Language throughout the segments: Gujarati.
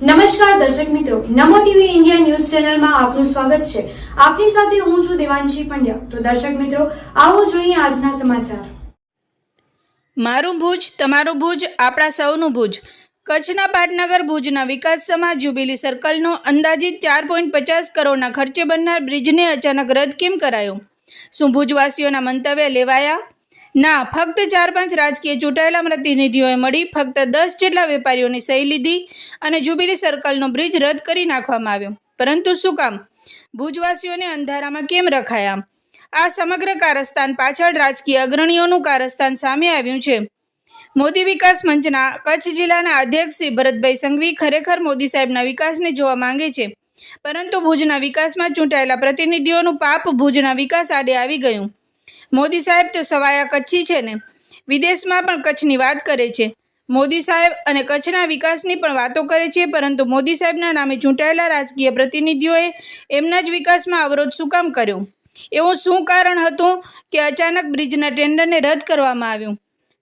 નમસ્કાર દર્શક મિત્રો, નમો ટીવી ઇન્ડિયા ન્યૂઝ ચેનલમાં આપનું સ્વાગત છે। આપની સાથે હું છું દેવાંશી પંડ્યા। તો દર્શક મિત્રો, આવો જોઈએ આજના સમાચાર। મારું ભુજ, તમારું ભુજ, આપણા સૌનું ભુજ। કચ્છના પાટનગર ભુજના વિકાસ સમાજ જ્યુબિલી સર્કલનો અંદાજિત 4.50 કરોડના ખર્ચે બનનાર બ્રિજને અચાનક રદ કેમ કરાયો? શું ભુજવાસીઓના મંતવ્ય લેવાયા? ના, ફક્ત 4-5 રાજકીય ચૂંટાયેલા પ્રતિનિધિઓએ મળી ફક્ત 10 જેટલા વેપારીઓની સહી લીધી અને જ્યુબિલી સર્કલનો બ્રિજ રદ કરી નાખવામાં આવ્યો। પરંતુ શું કામ? ભુજવાસીઓને અંધારામાં કેમ રખાયા? આ સમગ્ર કારસ્તાન પાછળ રાજકીય અગ્રણીઓનું કારસ્તાન સામે આવ્યું છે। મોદી વિકાસ મંચના કચ્છ જિલ્લાના અધ્યક્ષ શ્રી ભરતભાઈ સંઘવી ખરેખર મોદી સાહેબના વિકાસને જોવા માંગે છે, પરંતુ ભુજના વિકાસમાં ચૂંટાયેલા પ્રતિનિધિઓનું પાપ ભુજના વિકાસ આડે આવી ગયું। મોદી સાહેબ તો સવાયા કચ્છી છે ને, વિદેશમાં પણ કચ્છની વાત કરે છે। મોદી સાહેબ અને કચ્છના વિકાસની પણ વાતો કરે છે, પરંતુ મોદી સાહેબના નામે ચૂંટાયેલા રાજકીય પ્રતિનિધિઓએ એમના જ વિકાસમાં અવરોધ શું કામ કર્યો? એવું શું કારણ હતું કે અચાનક બ્રિજના ટેન્ડરને રદ કરવામાં આવ્યું?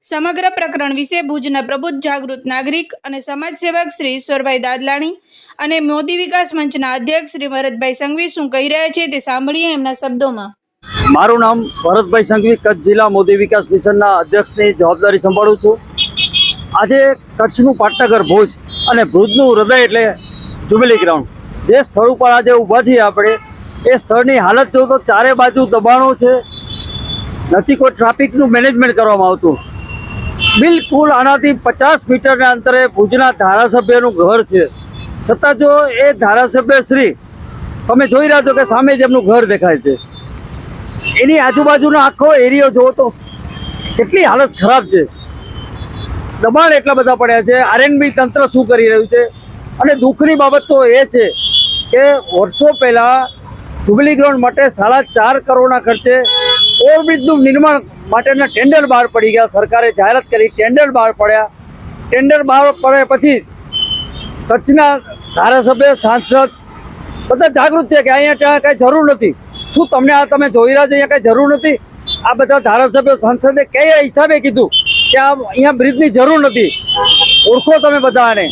સમગ્ર પ્રકરણ વિશે ભુજના પ્રબુદ્ધ જાગૃત નાગરિક અને સમાજસેવક શ્રી ઈશ્વરભાઈ દાદલાણી અને મોદી વિકાસ મંચના અધ્યક્ષ શ્રી ભરતભાઈ સંઘવી શું કહી રહ્યા છે તે સાંભળીએ એમના શબ્દોમાં। મારું નામ ભરતભાઈ સંઘવી, કચ્છ જિલ્લા મોદી વિકાસ મિશનના અધ્યક્ષની જવાબદારી સંભાળું છું। આજે કચ્છનું પાટનગર ભુજ અને ભુજનું હૃદય એટલે જ્યુબિલી ગ્રાઉન્ડ, જે સ્થળ ઉપર આજે ઊભા છીએ આપણે, એ સ્થળની હાલત જો તો ચારે બાજુ દબાણો છે, નથી કોઈ ટ્રાફિકનું મેનેજમેન્ટ કરવામાં આવતું। બિલકુલ આનાથી 50 મીટરના અંતરે ભુજના ધારાસભ્યનું ઘર છે, છતાં જો એ ધારાસભ્ય શ્રી તમે જોઈ રહ્યા છો કે સામે જ એમનું ઘર દેખાય છે, એની આજુબાજુનો આખો એરિયો જોવો તો કેટલી હાલત ખરાબ છે। દબાણ એટલા બધા પડ્યા છે। આરએનબી તંત્ર શું કરી રહ્યું છે? અને દુઃખની બાબત તો એ છે કે વર્ષો પહેલાં જ્યુબિલી ગ્રાઉન્ડ માટે 4.5 કરોડના ખર્ચે ઓવરબ્રિજનું નિર્માણ માટેના ટેન્ડર બહાર પડી ગયા। સરકારે જાહેરાત કરી, ટેન્ડર બહાર પડ્યા। ટેન્ડર બહાર પડે પછી કચ્છના ધારાસભ્ય, સાંસદ બધા જાગૃત થયા કે અહીંયા ત્યાં કાંઈ જરૂર નથી। શું તમને આ તમે જોઈ રહ્યા છો અહીંયા કાંઈ જરૂર નથી? આ બધા ધારાસભ્યો, સાંસદે કયા હિસાબે કીધું કે આ અહીંયા બ્રિજની જરૂર નથી? ઓળખો તમે બધાને,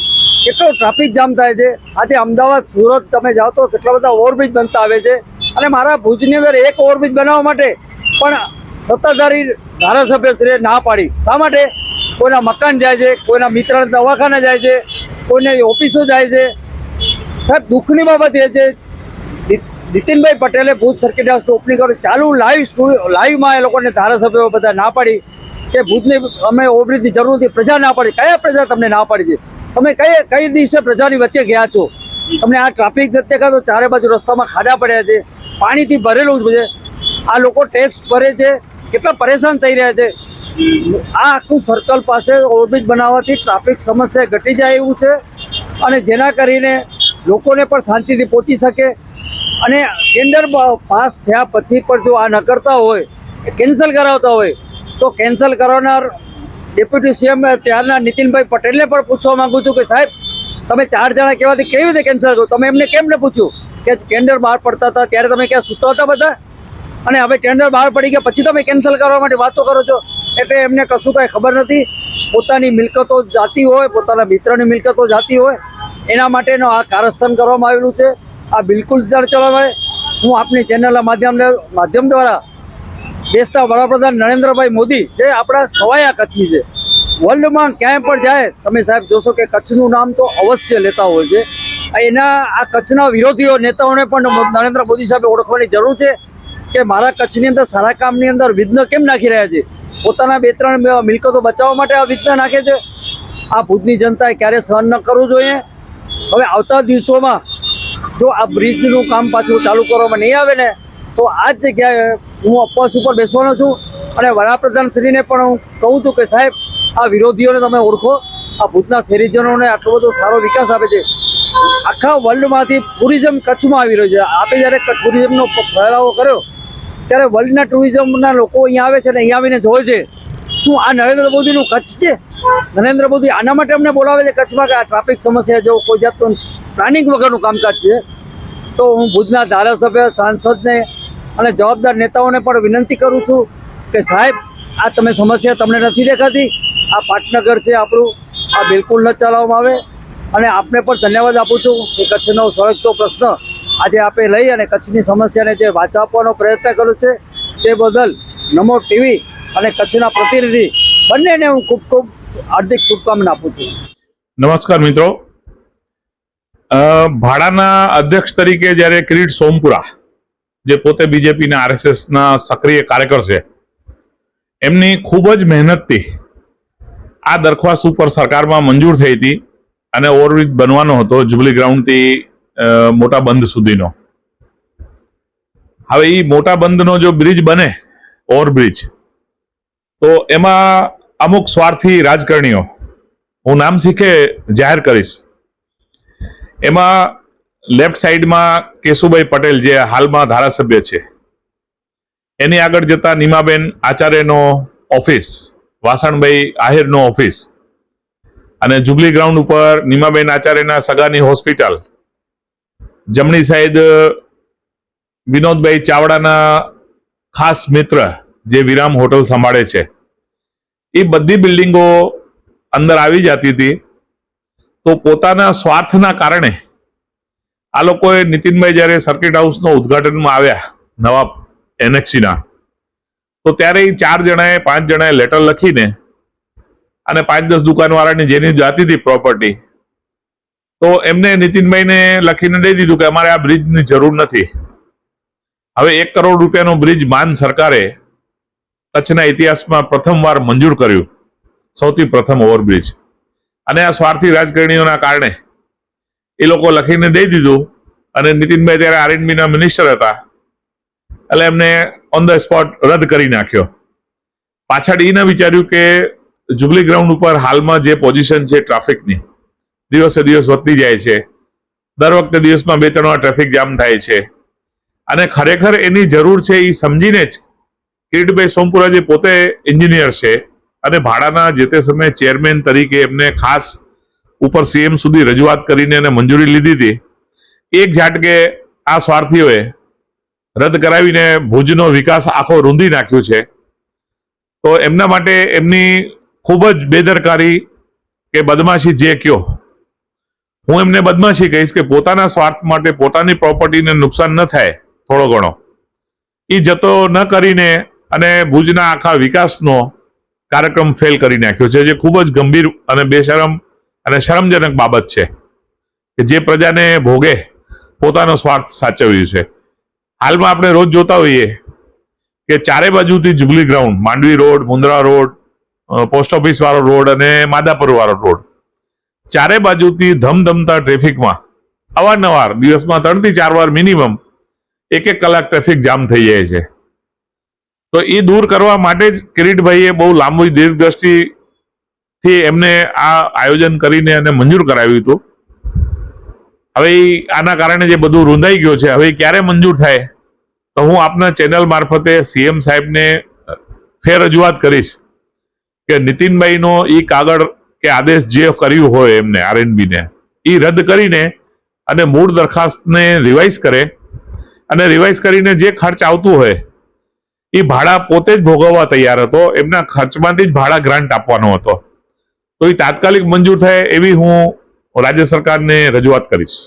કેટલો ટ્રાફિક જામ થાય છે। આજે અમદાવાદ, સુરત તમે જાઓ તો કેટલા બધા ઓવરબ્રિજ બનતા આવે છે, અને મારા ભુજની અંદર એક ઓવરબ્રિજ બનાવવા માટે પણ સત્તાધારી ધારાસભ્યશ્રીએ ના પાડી। શા માટે? કોઈના મકાન જાય છે, કોઈના મિત્રના દવાખાના જાય છે, કોઈને ઓફિસો જાય છે। સાહેબ, દુઃખની બાબત એ છે, નીતિનભાઈ પટેલે ભુજ સર્કિટ હાઉસનું ઓપનિંગ કર્યું, ચાલુ લાઈવમાં એ લોકોને ધારાસભ્યો બધા ના પાડી કે ભુજની અમે ઓવરબ્રિજની જરૂર નથી। પ્રજા ના પાડી। કયા પ્રજા તમને ના પાડી છે? તમે કઈ દિવસે પ્રજાની વચ્ચે ગયા છો? તમને આ ટ્રાફિક નથી દેખાતો? ચારે બાજુ રસ્તામાં ખાડા પડ્યા છે, પાણીથી ભરેલું છે, આ લોકો ટેક્સ ભરે છે, કેટલા પરેશાન થઈ રહ્યા છે। આ આખું સર્કલ પાસે ઓવરબ્રિજ બનાવવાથી ટ્રાફિક સમસ્યા ઘટી જાય એવું છે, અને જેના કરીને લોકોને પણ શાંતિથી પહોંચી શકે। અને ટેન્ડર પાસ થયા પછી પણ જો આ ન કરતા હોય, કેન્સલ કરાવતા હોય, તો કેન્સલ કરવાનાર ડેપ્યુટી સીએમ ત્યારના નીતિનભાઈ પટેલને પણ પૂછવા માગું છું કે સાહેબ, તમે 4 જણા કહેવાથી કેવી રીતે કેન્સલ કરો? તમે એમને કેમ ન પૂછ્યું કે ટેન્ડર બહાર પડતા હતા ત્યારે તમે ક્યાં સૂતા હતા બધા? અને હવે ટેન્ડર બહાર પડી ગયા પછી તમે કેન્સલ કરવા માટે વાતો કરો છો? એટલે એમને કશું કાંઈ ખબર નથી। પોતાની મિલકતો જાતી હોય, પોતાના મિત્રની મિલકતો જાતી હોય, એના માટેનો આ કારસ્તાન કરવામાં આવેલું છે। આ બિલકુલ ન ચલાવાય। હું આપની ચેનલના માધ્યમ દ્વારા દેશના વડાપ્રધાન નરેન્દ્રભાઈ મોદી, જે આપણા સવાયા કચ્છી છે, વર્લ્ડમાં ક્યાંય પણ જાય તમે સાહેબ જોશો કે કચ્છનું નામ તો અવશ્ય લેતા હોય છે। એના આ કચ્છના વિરોધીઓ નેતાઓને પણ નરેન્દ્ર મોદી સાહેબે ઓળખવાની જરૂર છે કે મારા કચ્છની અંદર સારા કામની અંદર વિઘ્ન કેમ નાખી રહ્યા છે? પોતાના 2-3 મિલકતો બચાવવા માટે આ વિઘ્ન નાખે છે। આ ભુજની જનતાએ ક્યારે સહન ન કરવું જોઈએ। હવે આવતા દિવસોમાં જો આ બ્રિજનું કામ પાછું ચાલુ કરવામાં નહીં આવે ને, તો આ જ જગ્યાએ હું ઉપવાસ ઉપર બેસવાનો છું, અને વડાપ્રધાનશ્રીને પણ હું કહું છું કે સાહેબ, આ વિરોધીઓને તમે ઓળખો। આ ભુજના શહેરીજનોને આટલો બધો સારો વિકાસ આપે છે। આખા વર્લ્ડમાંથી ટુરિઝમ કચ્છમાં આવી રહ્યું છે। આપે જ્યારે ટુરિઝમનો ફેલાવો કર્યો ત્યારે વર્લ્ડના ટુરિઝમના લોકો અહીંયા આવે છે, અને અહીંયા આવીને જોવે છે શું આ નરેન્દ્ર મોદીનું કચ્છ છે? નરેન્દ્ર મોદી આના માટે અમને બોલાવે છે કચ્છમાં કે આ ટ્રાફિક સમસ્યા જો કોઈ જાતનું પ્લાનિંગ વગરનું કામકાજ છે? તો હું ભુજના ધારાસભ્ય, સાંસદને અને જવાબદાર નેતાઓને પણ વિનંતી કરું છું કે સાહેબ, આ તમે સમસ્યા તમને નથી દેખાતી? આ પાટનગર છે આપણું, આ બિલકુલ ન ચલાવવામાં આવે। અને આપને પણ ધન્યવાદ આપું છું કે કચ્છનો સળગતો પ્રશ્ન આજે આપે લઈ અને કચ્છની સમસ્યાને જે વાચા આપવાનો પ્રયત્ન કર્યો છે તે બદલ નમો ટીવી અને કચ્છના પ્રતિનિધિ બંનેને હું ખૂબ ખૂબ હાર્દિક શુભકામના આપું છું. નમસ્કાર મિત્રો, ભાડાના અધ્યક્ષ તરીકે જ્યારે કિરીટ સોમપુરા, જે પોતે બીજેપીના આરએસએસના સક્રિય કાર્યકર છે, એમની ખૂબ જ મહેનતથી આ દરખાસ્ત ઉપર સરકારમાં મંજૂર થઈ હતી અને ઓવરબ્રિજ બનવાનો હતો જ્યુબિલી ગ્રાઉન્ડથી મોટા બંધ સુધીનો. હવે એ મોટા બંધનો જો બ્રિજ બને, ઓવરબ્રિજ, તો એમાં અમુક સ્વાર્થી રાજકારણીઓ, હું નામ શીખે જાહેર કરીશ, એમાં લેફ્ટ સાઈડમાં કેશુભાઈ પટેલ જે હાલમાં ધારાસભ્ય છે, એની આગળ જતા નીમાબેન આચાર્યનો ઓફિસ, વાસણભાઈ આહિરનો ઓફિસ, અને જ્યુબિલી ગ્રાઉન્ડ ઉપર નીમાબેન આચાર્યના સગાની હોસ્પિટલ, જમણી સાઈડ વિનોદભાઈ ચાવડાના ખાસ મિત્ર જે વિરામ હોટલ સંભાળે છે, એ બધી બિલ્ડિંગો અંદર આવી જતી હતી. તો પોતાના સ્વાર્થના કારણે આ લોકોએ નીતિનભાઈ જ્યારે સર્કિટ હાઉસનો ઉદ્ઘાટનમાં આવ્યા નવા એનેક્સીના, તો ત્યારે એ 4 જણાએ 5 જણાએ લેટર લખીને અને 5-10 દુકાનવાળાની જેની જાતી હતી પ્રોપર્ટી, તો એમને નીતિનભાઈને લખીને દઈ દીધું કે અમારે આ બ્રિજની જરૂર નથી. હવે 1 કરોડ રૂપિયાનો બ્રિજ માન સરકારે કચ્છના ઇતિહાસમાં પ્રથમવાર મંજૂર કર્યું, સૌથી પ્રથમ ઓવરબ્રિજ. અને આ સ્વાર્થી રાજકારણીઓના કારણે એ લોકો લખીને દઈ દીધું. અને નીતિનભાઈ ત્યારે આરએનબીના મિનિસ્ટર હતા, એટલે એમને ઓન ધ સ્પોટ રદ કરી નાખ્યો. પાછળ એ ન વિચાર્યું કે જ્યુબિલી ગ્રાઉન્ડ ઉપર હાલમાં જે પોઝિશન છે ટ્રાફિકની, દિવસે દિવસ વધતી જાય છે. દર વખતે દિવસમાં 2-3 વાર ટ્રાફિક જામ થાય છે. અને ખરેખર એની જરૂર છે એ સમજીને જ કિરીટભાઈ સોમપુરા, જે પોતે એન્જિનિયર છે અને ભાડાના જે તે સમયે ચેરમેન તરીકે એમને ખાસ ઉપર સીએમ સુધી રજૂઆત કરીને એને મંજૂરી લીધી હતી, એક ઝાટકે આ સ્વાર્થીઓએ રદ કરાવીને ભુજનો વિકાસ આખો રૂંધી નાખ્યો છે. તો એમના માટે એમની ખૂબ જ બેદરકારી કે બદમાશી જે કયો, હું એમને બદમાશી કહીશ કે પોતાના સ્વાર્થ માટે પોતાની પ્રોપર્ટીને નુકસાન ન થાય થોડો ઘણો, એ જતો ન કરીને અને ભુજના આખા વિકાસનો કાર્યક્રમ ફેલ કરી નાખ્યો છે, જે ખૂબ જ ગંભીર અને બેશરમ અને શરમજનક બાબત છે કે જે પ્રજાને ભોગે પોતાનો સ્વાર્થ સાચવ્યું છે. હાલમાં આપણે રોજ જોતા હોઈએ કે ચારે બાજુથી jubilee ground, Mandvi road, Mundra road, post office વાળો રોડ અને માદાપુર વાળો રોડ, ચારે બાજુથી ધમધમતા ટ્રાફિકમાં અવારનવાર દિવસમાં 3 થી 4 વાર મિનિમમ 1-1 કલાક ટ્રાફિક જામ થઈ જાય છે. તો એ દૂર કરવા માટે જ કિરીટભાઈએ બહુ લાંબી દીર્ઘદ્રષ્ટિથી એમને આ આયોજન કરીને અને મંજૂર કરાવ્યું હતું. હવે આના કારણે જે બધું રૂંધાઈ ગયું છે, હવે ક્યારે મંજૂર થાય તો હું આપના ચેનલ મારફતે સીએમ સાહેબને ફેર રજૂઆત કરીશ કે નીતિનભાઈનો એ કાગળ કે આદેશ જે કર્યું હોય એમને આરએનબીને, એ રદ કરીને અને મૂળ દરખાસ્તને રિવાઇઝ કરે, અને રિવાઇઝ કરીને જે ખર્ચ આવતું હોય એ ભાડા પોતે જ ભોગવવા તૈયાર હતો. એમના ખર્ચમાંથી જ ભાડા ગ્રાન્ટ આપવાનો હતો. તો એ તાત્કાલિક મંજૂર થાય એવી હું રાજ્ય સરકારને રજૂઆત કરીશ.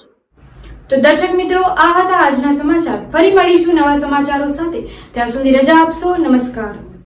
તો દર્શક મિત્રો, આ હતા આજના સમાચાર. ફરી મળીશું નવા સમાચારો સાથે. ત્યાં સુધી રજા આપશો. નમસ્કાર.